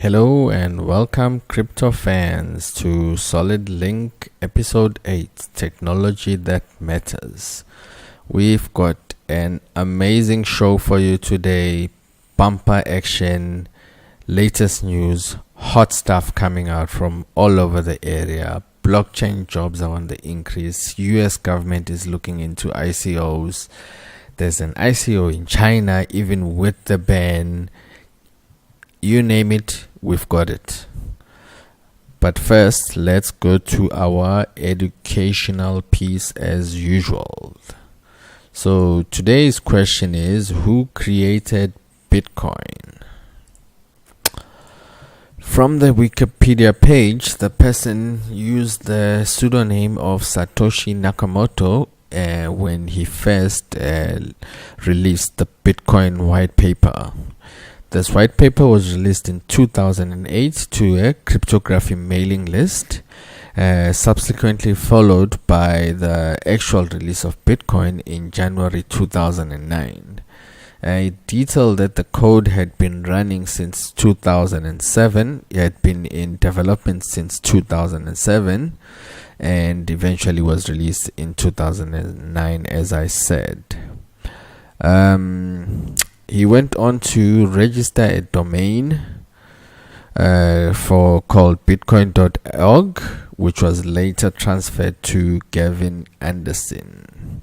Hello and welcome crypto fans to Solid Link episode 8, Technology That Matters. We've got an amazing show for you today, bumper action, latest news, hot stuff coming out from all over the area. Blockchain jobs are on the increase. US government is looking into ICOs. There's an ICO in China even with the ban. You name it, we've got it. But first, let's go to our educational piece as usual. So today's question is, who created Bitcoin? From the Wikipedia page, the person used the pseudonym of Satoshi Nakamoto when he first released the Bitcoin white paper. This white paper was released in 2008 to a cryptography mailing list, subsequently followed by the actual release of Bitcoin in January 2009. It detailed that the code had been running since 2007, it had been in development since 2007, and eventually was released in 2009, as I said. He went on to register a domain called bitcoin.org, which was later transferred to Gavin Anderson.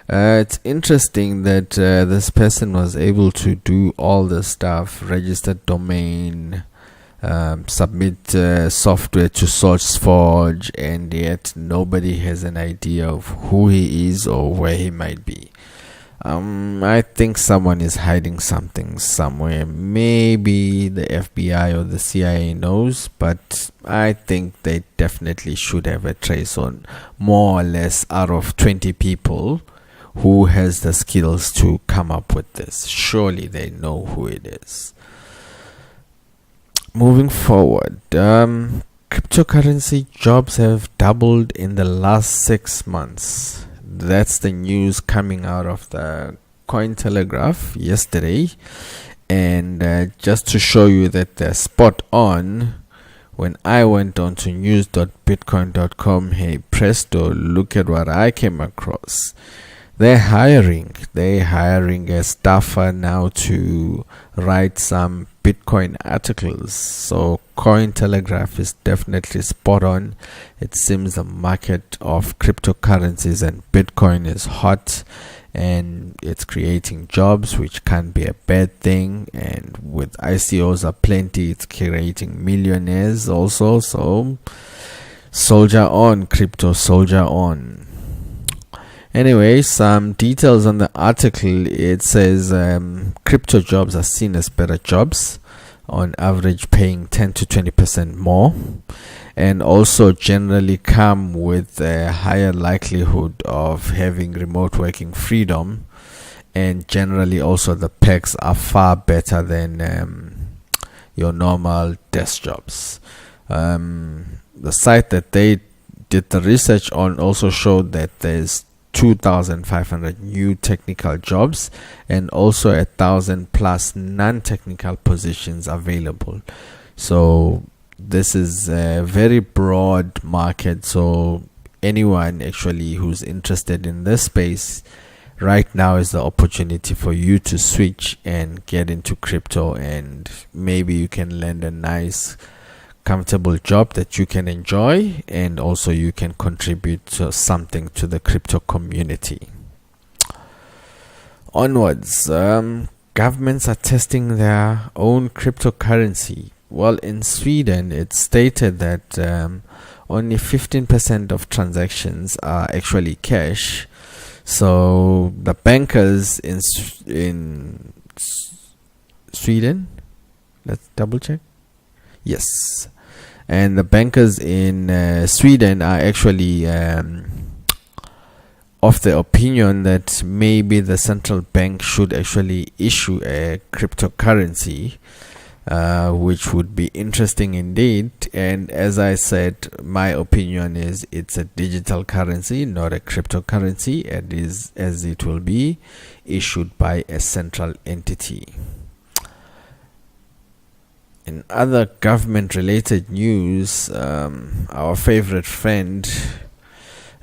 It's interesting that this person was able to do all the stuff, register domain, submit software to SourceForge, and yet nobody has an idea of who he is or where he might be. I think someone is hiding something somewhere. Maybe the FBI or the CIA knows, but I think they definitely should have a trace on more or less out of 20 people who has the skills to come up with this. Surely they know who it is. Moving forward, cryptocurrency jobs have doubled in the last 6 months. That's the news coming out of the Cointelegraph yesterday. And just to show you that they're spot on, when I went on to news.bitcoin.com, hey presto, look at what I came across. They're hiring a staffer now to write some Bitcoin articles. So Cointelegraph is definitely spot on. It seems the market of cryptocurrencies and Bitcoin is hot, and it's creating jobs, which can be a bad thing. And with ICOs aplenty, it's creating millionaires also. So soldier on, crypto, soldier on. Anyway, some details on the article. It says crypto jobs are seen as better jobs, on average paying 10 to 20% more, and also generally come with a higher likelihood of having remote working freedom, and generally also the perks are far better than your normal desk jobs. The site that they did the research on also showed that there's 2,500 new technical jobs and also 1,000 plus non-technical positions available. So this is a very broad market. So anyone actually who's interested in this space right now is the opportunity for you to switch and get into crypto, and maybe you can land a nice comfortable job that you can enjoy, and also you can contribute something to the crypto community. Onwards, governments are testing their own cryptocurrency. Well, in Sweden, it's stated that only 15% of transactions are actually cash. So the bankers in Sweden, let's double check. Yes. And the bankers in Sweden are actually of the opinion that maybe the central bank should actually issue a cryptocurrency, which would be interesting indeed. And as I said, my opinion is it's a digital currency, not a cryptocurrency, as it will be issued by a central entity. In other government related news, our favorite friend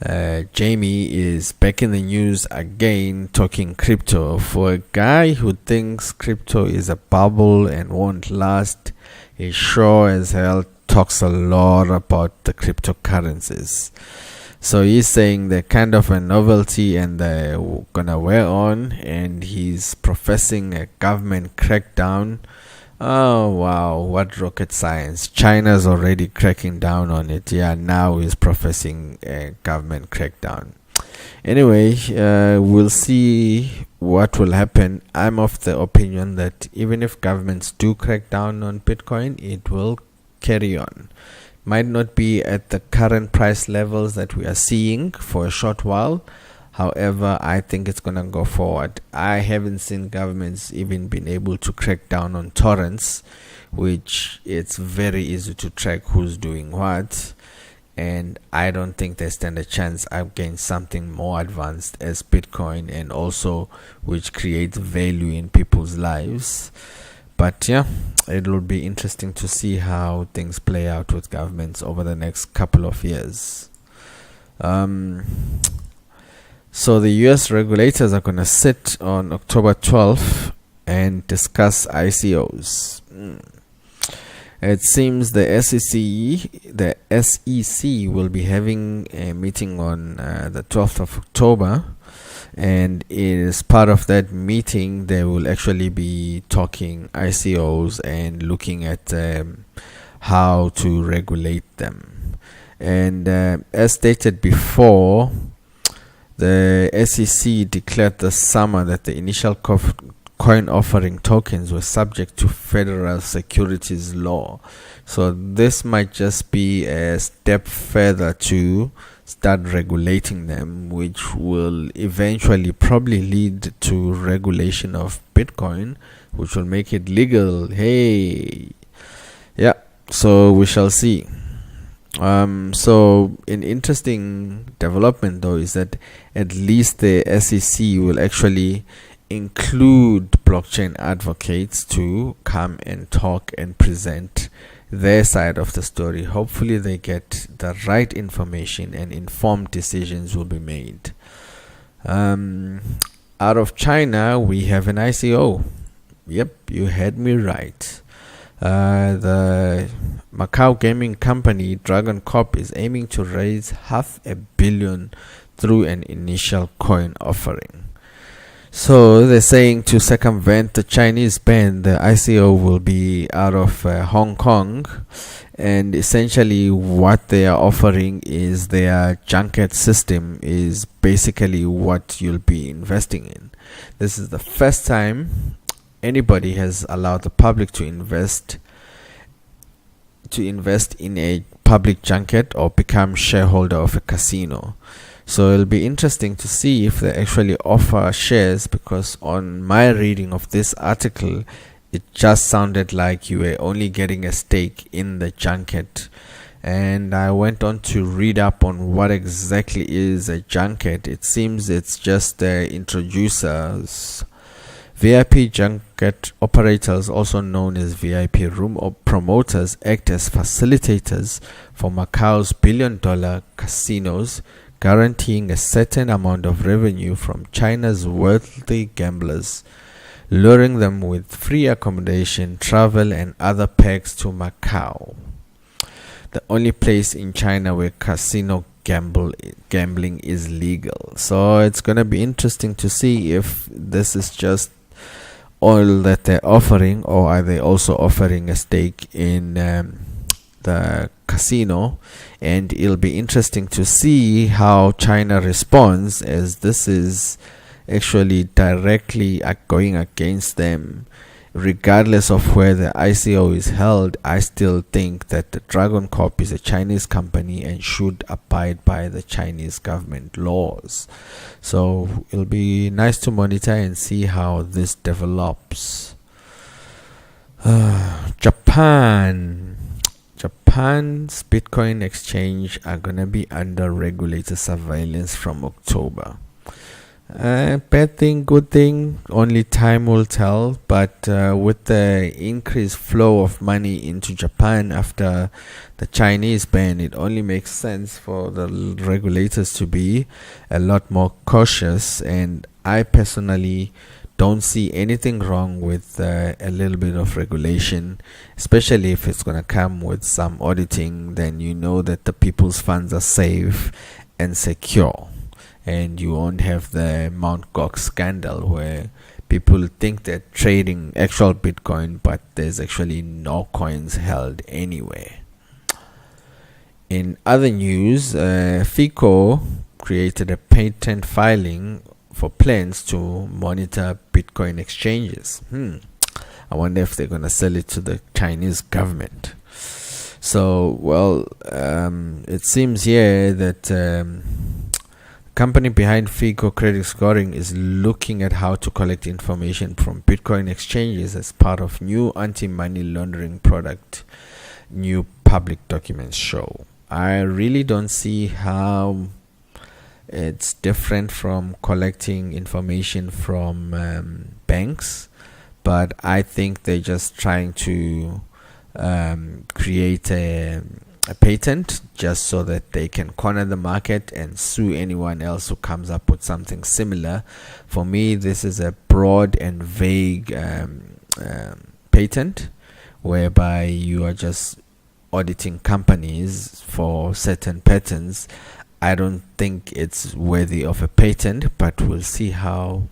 Jaime is back in the news again talking crypto. For a guy who thinks crypto is a bubble and won't last, he sure as hell talks a lot about the cryptocurrencies. So he's saying they're kind of a novelty and they're gonna wear on, and he's professing a government crackdown. Oh wow, what rocket science. China's already cracking down on it. Yeah, now he's professing a government crackdown. Anyway, we'll see what will happen. I'm of the opinion that even if governments do crack down on Bitcoin, it will carry on. Might not be at the current price levels that we are seeing for a short while. However, I think it's gonna go forward. I haven't seen governments even been able to crack down on torrents, which it's very easy to track who's doing what, and I don't think they stand a chance against something more advanced as Bitcoin, and also which creates value in people's lives. But yeah, it will be interesting to see how things play out with governments over the next couple of years. So the US regulators are going to sit on October 12th and discuss ICOs. It seems the SEC will be having a meeting on the 12th of October, and as part of that meeting they will actually be talking ICOs and looking at how to regulate them. And as stated before, the SEC declared this summer that the initial coin offering tokens were subject to federal securities law. So this might just be a step further to start regulating them, which will eventually probably lead to regulation of Bitcoin, which will make it legal. Hey, yeah, so we shall see. So an interesting development though is that at least the SEC will actually include blockchain advocates to come and talk and present their side of the story. Hopefully they get the right information and informed decisions will be made. Out of China, we have an ICO. Yep, you heard me right. The Macau gaming company Dragon Corp is aiming to raise $500 million through an initial coin offering. So they're saying to circumvent the Chinese ban, the ICO will be out of Hong Kong, and essentially what they are offering is their junket system is basically what you'll be investing in. This is the first time anybody has allowed the public to invest in a public junket or become shareholder of a casino. So it'll be interesting to see if they actually offer shares, because on my reading of this article it just sounded like you were only getting a stake in the junket, and I went on to read up on what exactly is a junket. It seems it's just the introducers. VIP junket operators, also known as VIP room promoters, act as facilitators for Macau's billion-dollar casinos, guaranteeing a certain amount of revenue from China's wealthy gamblers, luring them with free accommodation, travel, and other perks to Macau, the only place in China where casino gambling is legal. So it's going to be interesting to see if this is just all that they're offering, or are they also offering a stake in the casino. And it'll be interesting to see how China responds, as this is actually directly going against them. Regardless of where the ICO is held, I still think that the Dragon Corp is a Chinese company and should abide by the Chinese government laws. So it'll be nice to monitor and see how this develops. Japan's Bitcoin exchange are gonna be under regulator surveillance from October. Bad thing, good thing, only time will tell. But with the increased flow of money into Japan after the Chinese ban, it only makes sense for the regulators to be a lot more cautious. And I personally don't see anything wrong with a little bit of regulation, especially if it's going to come with some auditing. Then you know that the people's funds are safe and secure, and you won't have the Mt. Gox scandal where people think they're trading actual Bitcoin, but there's actually no coins held anywhere. In other news, FICO created a patent filing for plans to monitor Bitcoin exchanges. I wonder if they're going to sell it to the Chinese government. So, well, it seems here that company behind FICO credit scoring is looking at how to collect information from Bitcoin exchanges as part of new anti-money laundering product, new public documents show. I really don't see how it's different from collecting information from banks, but I think they're just trying to create a patent just so that they can corner the market and sue anyone else who comes up with something similar. For me, this is a broad and vague patent whereby you are just auditing companies for certain patterns. I don't think it's worthy of a patent, but we'll see how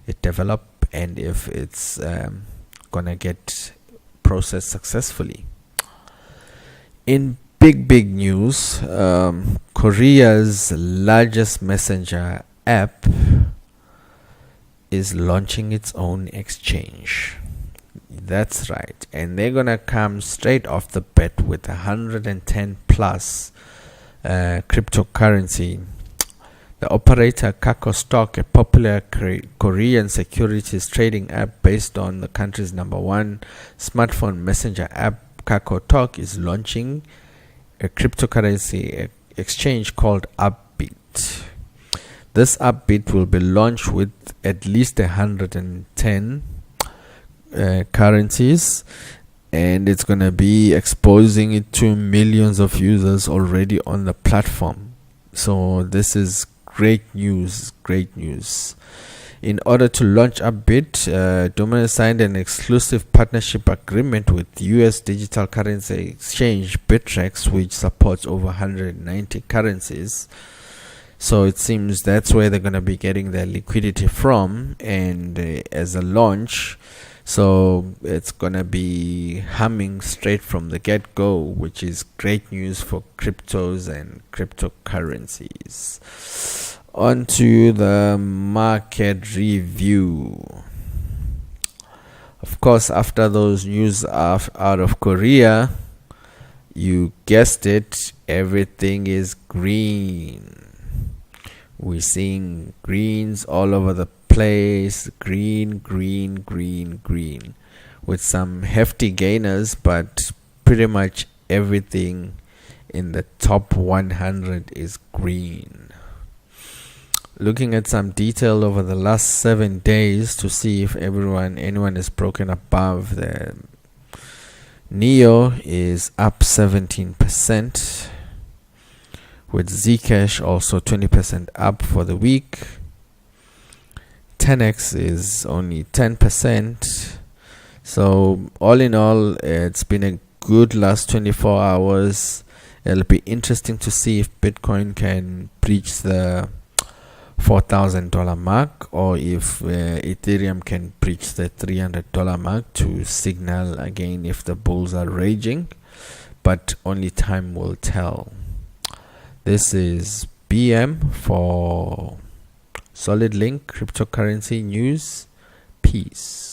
it develops and if it's gonna get processed successfully. In big news, Korea's largest messenger app is launching its own exchange. That's right, and they're gonna come straight off the bat with 110 plus cryptocurrency. The operator Kakao Stock, a popular Korean securities trading app based on the country's #1 smartphone messenger app, Kakao Talk, is launching a cryptocurrency exchange called Upbeat. This Upbeat will be launched with at least 110 currencies, and it's going to be exposing it to millions of users already on the platform. So this is great news. In order to launch Upbeat, Dimon signed an exclusive partnership agreement with US digital currency exchange Bittrex, which supports over 190 currencies. So it seems that's where they're going to be getting their liquidity from, and as a launch, so it's going to be humming straight from the get-go, which is great news for cryptos and cryptocurrencies. On to the market review. Of course, after those news out of Korea, you guessed it, everything is green. We're seeing greens all over the place. Green, with some hefty gainers, but pretty much everything in the top 100 is green. Looking at some detail over the last 7 days to see if anyone is broken above. The NEO is up 17%, with Zcash also 20% up for the week. 10x is only 10%. So all in all, it's been a good last 24 hours. It'll be interesting to see if Bitcoin can breach the $4,000 mark, or if Ethereum can breach the $300 mark to signal again if the bulls are raging, but only time will tell. This is BM for Solid Link Cryptocurrency News. Peace.